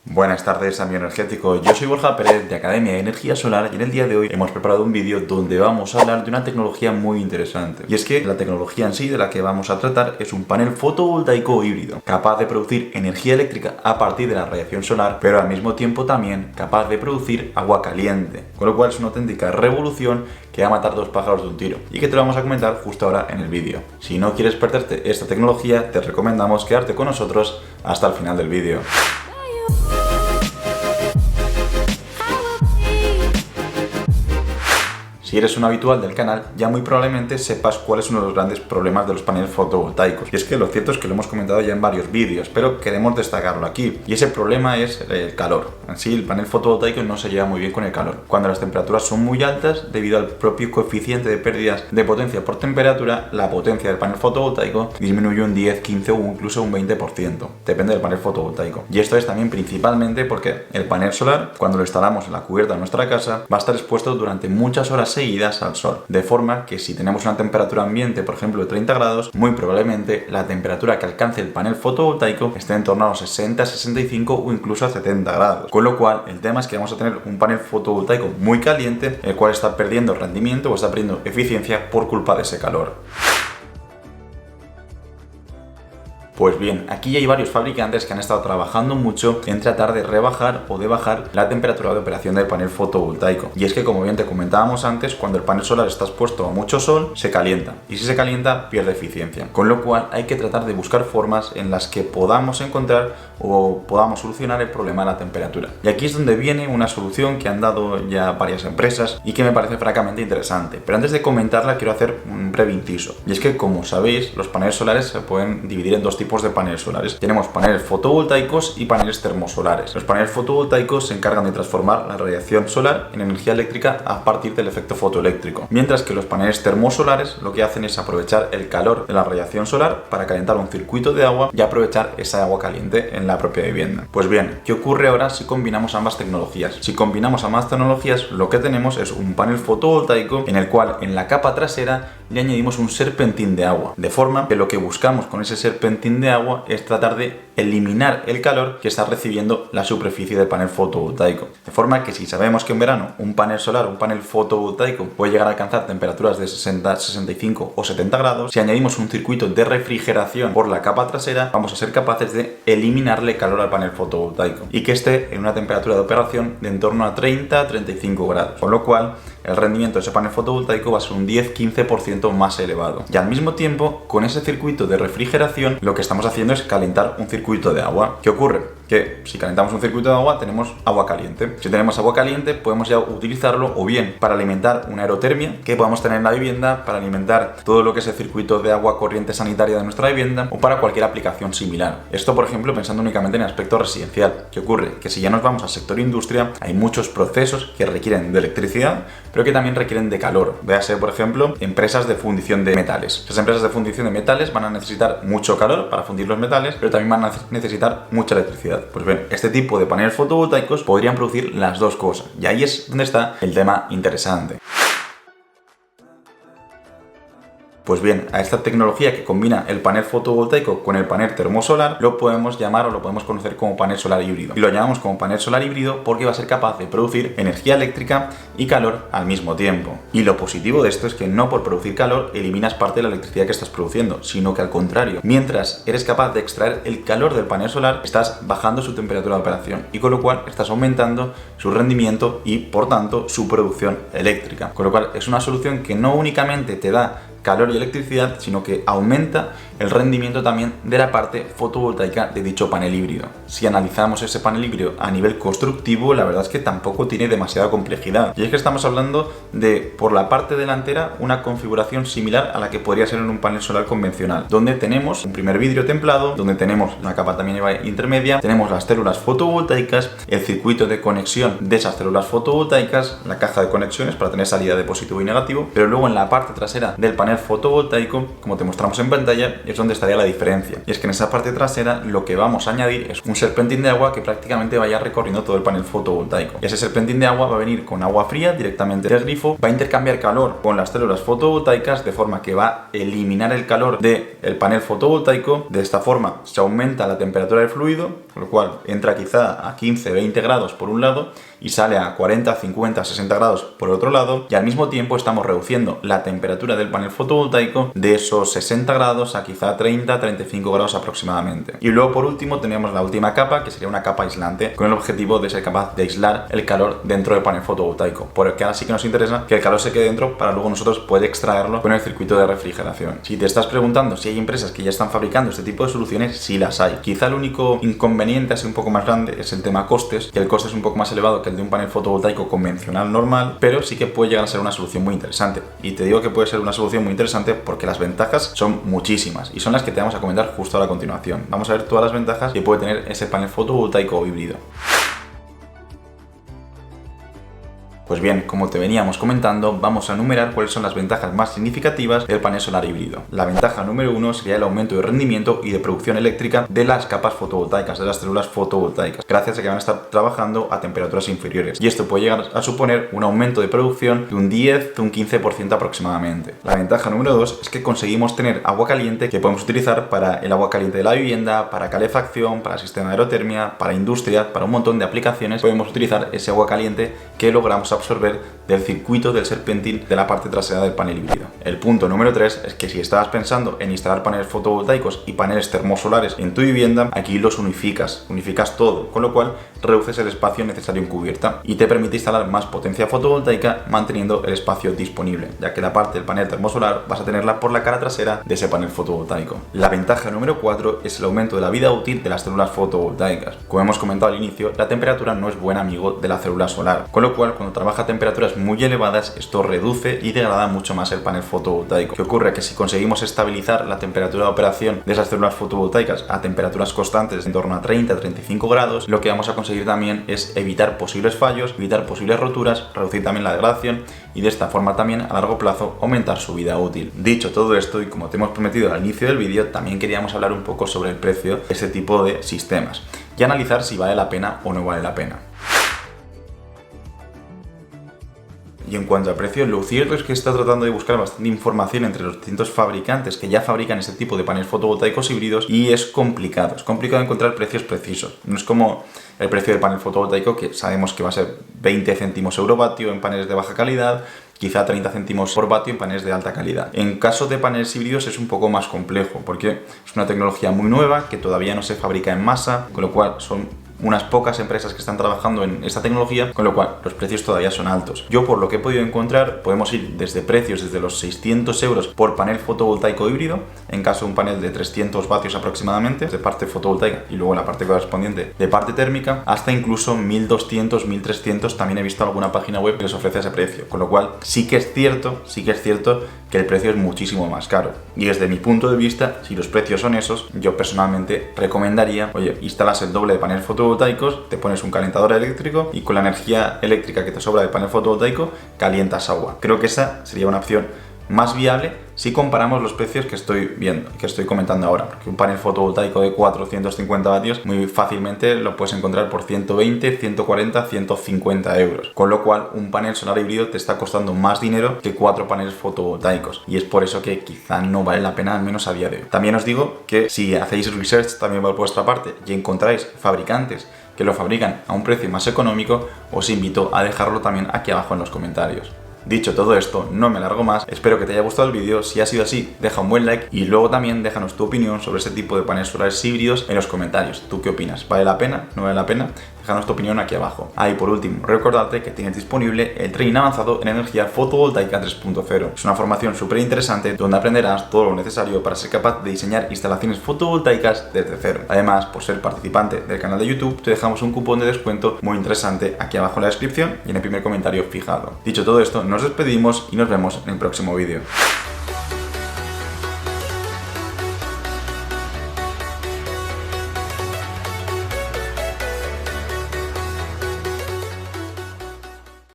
Buenas tardes, amigo energético. Yo soy Borja Pérez de Academia de Energía Solar y en el día de hoy hemos preparado un vídeo donde vamos a hablar de una tecnología muy interesante. Y es que la tecnología en sí de la que vamos a tratar es un panel fotovoltaico híbrido, capaz de producir energía eléctrica a partir de la radiación solar, pero al mismo tiempo también capaz de producir agua caliente. Con lo cual es una auténtica revolución que va a matar dos pájaros de un tiro y que te lo vamos a comentar justo ahora en el vídeo. Si no quieres perderte esta tecnología, te recomendamos quedarte con nosotros hasta el final del vídeo. Si eres un habitual del canal, ya muy probablemente sepas cuál es uno de los grandes problemas de los paneles fotovoltaicos. Y es que lo cierto es que lo hemos comentado ya en varios vídeos, pero queremos destacarlo aquí. Y ese problema es el calor. En sí, el panel fotovoltaico no se lleva muy bien con el calor. Cuando las temperaturas son muy altas, debido al propio coeficiente de pérdidas de potencia por temperatura, la potencia del panel fotovoltaico disminuye un 10, 15 o incluso un 20%. Depende del panel fotovoltaico. Y esto es también principalmente porque el panel solar, cuando lo instalamos en la cubierta de nuestra casa, va a estar expuesto durante muchas horas seguidas al sol, de forma que si tenemos una temperatura ambiente, por ejemplo de 30 grados, muy probablemente la temperatura que alcance el panel fotovoltaico esté en torno a los 60, 65 o incluso a 70 grados. Con lo cual, el tema es que vamos a tener un panel fotovoltaico muy caliente, el cual está perdiendo rendimiento o está perdiendo eficiencia por culpa de ese calor. Pues bien, aquí hay varios fabricantes que han estado trabajando mucho en tratar de rebajar o de bajar la temperatura de operación del panel fotovoltaico. Y es que, como bien te comentábamos antes, cuando el panel solar está expuesto a mucho sol, se calienta. Y si se calienta, pierde eficiencia. Con lo cual, hay que tratar de buscar formas en las que podamos encontrar o podamos solucionar el problema de la temperatura. Y aquí es donde viene una solución que han dado ya varias empresas y que me parece francamente interesante. Pero antes de comentarla, quiero hacer un breve inciso. Y es que, como sabéis, los paneles solares se pueden dividir en dos tipos de paneles solares. Tenemos paneles fotovoltaicos y paneles termosolares. Los paneles fotovoltaicos se encargan de transformar la radiación solar en energía eléctrica a partir del efecto fotoeléctrico, mientras que los paneles termosolares lo que hacen es aprovechar el calor de la radiación solar para calentar un circuito de agua y aprovechar esa agua caliente en la propia vivienda. Pues bien, ¿qué ocurre ahora si combinamos ambas tecnologías? Si combinamos ambas tecnologías, lo que tenemos es un panel fotovoltaico en el cual en la capa trasera le añadimos un serpentín de agua, de forma que lo que buscamos con ese serpentín de agua es tratar de eliminar el calor que está recibiendo la superficie del panel fotovoltaico. De forma que si sabemos que en verano un panel solar, un panel fotovoltaico puede llegar a alcanzar temperaturas de 60, 65 o 70 grados, si añadimos un circuito de refrigeración por la capa trasera, vamos a ser capaces de eliminarle calor al panel fotovoltaico y que esté en una temperatura de operación de en torno a 30 a 35 grados, con lo cual el rendimiento de ese panel fotovoltaico va a ser un 10-15% más elevado. Y al mismo tiempo, con ese circuito de refrigeración, lo que estamos haciendo es calentar un circuito de agua. ¿Qué ocurre? Que si calentamos un circuito de agua, tenemos agua caliente. Si tenemos agua caliente, podemos ya utilizarlo o bien para alimentar una aerotermia que podamos tener en la vivienda, para alimentar todo lo que es el circuito de agua corriente sanitaria de nuestra vivienda o para cualquier aplicación similar. Esto, por ejemplo, pensando únicamente en el aspecto residencial. ¿Qué ocurre? Que si ya nos vamos al sector industria, hay muchos procesos que requieren de electricidad, pero que también requieren de calor. Véase, por ejemplo, empresas de fundición de metales. Esas empresas de fundición de metales van a necesitar mucho calor para fundir los metales, pero también van a necesitar mucha electricidad. Pues bien, este tipo de paneles fotovoltaicos podrían producir las dos cosas. Y ahí es donde está el tema interesante. Pues bien, a esta tecnología que combina el panel fotovoltaico con el panel termosolar lo podemos llamar o lo podemos conocer como panel solar híbrido. Y lo llamamos como panel solar híbrido porque va a ser capaz de producir energía eléctrica y calor al mismo tiempo. Y lo positivo de esto es que no por producir calor eliminas parte de la electricidad que estás produciendo, sino que al contrario, mientras eres capaz de extraer el calor del panel solar, estás bajando su temperatura de operación y con lo cual estás aumentando su rendimiento y por tanto su producción eléctrica. Con lo cual es una solución que no únicamente te da calor y electricidad, sino que aumenta el rendimiento también de la parte fotovoltaica de dicho panel híbrido. Si analizamos ese panel híbrido a nivel constructivo, la verdad es que tampoco tiene demasiada complejidad. Y es que estamos hablando de, por la parte delantera, una configuración similar a la que podría ser en un panel solar convencional, donde tenemos un primer vidrio templado, donde tenemos una capa también intermedia, tenemos las células fotovoltaicas, el circuito de conexión de esas células fotovoltaicas, la caja de conexiones para tener salida de positivo y negativo, pero luego en la parte trasera del panel panel fotovoltaico, como te mostramos en pantalla, es donde estaría la diferencia. Y es que en esa parte trasera lo que vamos a añadir es un serpentín de agua que prácticamente vaya recorriendo todo el panel fotovoltaico. Y ese serpentín de agua va a venir con agua fría directamente del grifo, va a intercambiar calor con las células fotovoltaicas de forma que va a eliminar el calor del panel fotovoltaico. De esta forma se aumenta la temperatura del fluido, con lo cual entra quizá a 15-20 grados por un lado y sale a 40, 50, 60 grados por otro lado, y al mismo tiempo estamos reduciendo la temperatura del panel fotovoltaico de esos 60 grados a quizá 30, 35 grados aproximadamente. Y luego por último tenemos la última capa, que sería una capa aislante, con el objetivo de ser capaz de aislar el calor dentro del panel fotovoltaico, porque ahora sí que nos interesa que el calor se quede dentro para luego nosotros poder extraerlo con el circuito de refrigeración. Si te estás preguntando si hay empresas que ya están fabricando este tipo de soluciones, sí las hay. Quizá el único inconveniente así un poco más grande es el tema costes, que el coste es un poco más elevado que el de un panel fotovoltaico convencional normal, pero sí que puede llegar a ser una solución muy interesante. Y te digo que puede ser una solución muy interesante porque las ventajas son muchísimas y son las que te vamos a comentar justo ahora a continuación. Vamos a ver todas las ventajas que puede tener ese panel fotovoltaico híbrido. Pues bien, como te veníamos comentando, vamos a enumerar cuáles son las ventajas más significativas del panel solar híbrido. La ventaja número 1 sería el aumento de rendimiento y de producción eléctrica de las capas fotovoltaicas, de las células fotovoltaicas, gracias a que van a estar trabajando a temperaturas inferiores. Y esto puede llegar a suponer un aumento de producción de un 10, de un 15% aproximadamente. La ventaja número 2 es que conseguimos tener agua caliente que podemos utilizar para el agua caliente de la vivienda, para calefacción, para sistema de aerotermia, para industria, para un montón de aplicaciones. Podemos utilizar ese agua caliente que logramos absorber del circuito del serpentín de la parte trasera del panel híbrido. El punto número 3 es que si estabas pensando en instalar paneles fotovoltaicos y paneles termosolares en tu vivienda, aquí los unificas todo, con lo cual reduces el espacio necesario en cubierta y te permite instalar más potencia fotovoltaica manteniendo el espacio disponible, ya que la parte del panel termosolar vas a tenerla por la cara trasera de ese panel fotovoltaico. La ventaja número 4 es el aumento de la vida útil de las células fotovoltaicas. Como hemos comentado al inicio, la temperatura no es buen amigo de la célula solar, con lo cual cuando trabaja a temperaturas muy elevadas, esto reduce y degrada mucho más el panel fotovoltaico. ¿Qué ocurre? Que si conseguimos estabilizar la temperatura de operación de esas células fotovoltaicas a temperaturas constantes en torno a 30-35 grados, lo que vamos a conseguir también es evitar posibles fallos, evitar posibles roturas, reducir también la degradación y de esta forma también a largo plazo aumentar su vida útil. Dicho todo esto, y como te hemos prometido al inicio del vídeo, también queríamos hablar un poco sobre el precio de este tipo de sistemas y analizar si vale la pena o no vale la pena. Y en cuanto a precios, lo cierto es que está tratando de buscar bastante información entre los distintos fabricantes que ya fabrican este tipo de paneles fotovoltaicos híbridos y es complicado encontrar precios precisos. No es como el precio del panel fotovoltaico, que sabemos que va a ser 20 céntimos eurovatio en paneles de baja calidad, quizá 30 céntimos por vatio en paneles de alta calidad. En caso de paneles híbridos es un poco más complejo porque es una tecnología muy nueva que todavía no se fabrica en masa, con lo cual son unas pocas empresas que están trabajando en esta tecnología, con lo cual los precios todavía son altos. Yo, por lo que he podido encontrar, podemos ir desde precios desde los 600 euros por panel fotovoltaico híbrido, en caso de un panel de 300 vatios aproximadamente, de parte fotovoltaica y luego la parte correspondiente de parte térmica, hasta incluso 1200, 1300, también he visto alguna página web que les ofrece ese precio, con lo cual sí que es cierto que el precio es muchísimo más caro. Y desde mi punto de vista, si los precios son esos, yo personalmente recomendaría, oye, instalas el doble de paneles fotovoltaicos, te pones un calentador eléctrico y con la energía eléctrica que te sobra del panel fotovoltaico, calientas agua. Creo que esa sería una opción más viable si comparamos los precios que estoy viendo, que estoy comentando ahora, porque un panel fotovoltaico de 450 vatios muy fácilmente lo puedes encontrar por 120, 140, 150 euros, con lo cual un panel solar híbrido te está costando más dinero que 4 paneles fotovoltaicos y es por eso que quizá no vale la pena, al menos a día de hoy. También os digo que si hacéis research también por vuestra parte y encontráis fabricantes que lo fabrican a un precio más económico, os invito a dejarlo también aquí abajo en los comentarios. Dicho todo esto, no me alargo más, espero que te haya gustado el vídeo. Si ha sido así, deja un buen like y luego también déjanos tu opinión sobre este tipo de paneles solares híbridos en los comentarios. ¿Tú qué opinas? ¿Vale la pena? ¿No vale la pena? Déjanos tu opinión aquí abajo. Y por último, recordarte que tienes disponible el training avanzado en energía fotovoltaica 3.0. Es una formación súper interesante donde aprenderás todo lo necesario para ser capaz de diseñar instalaciones fotovoltaicas desde cero. Además, por ser participante del canal de YouTube, te dejamos un cupón de descuento muy interesante aquí abajo en la descripción y en el primer comentario fijado. Dicho todo esto, nos despedimos y nos vemos en el próximo vídeo.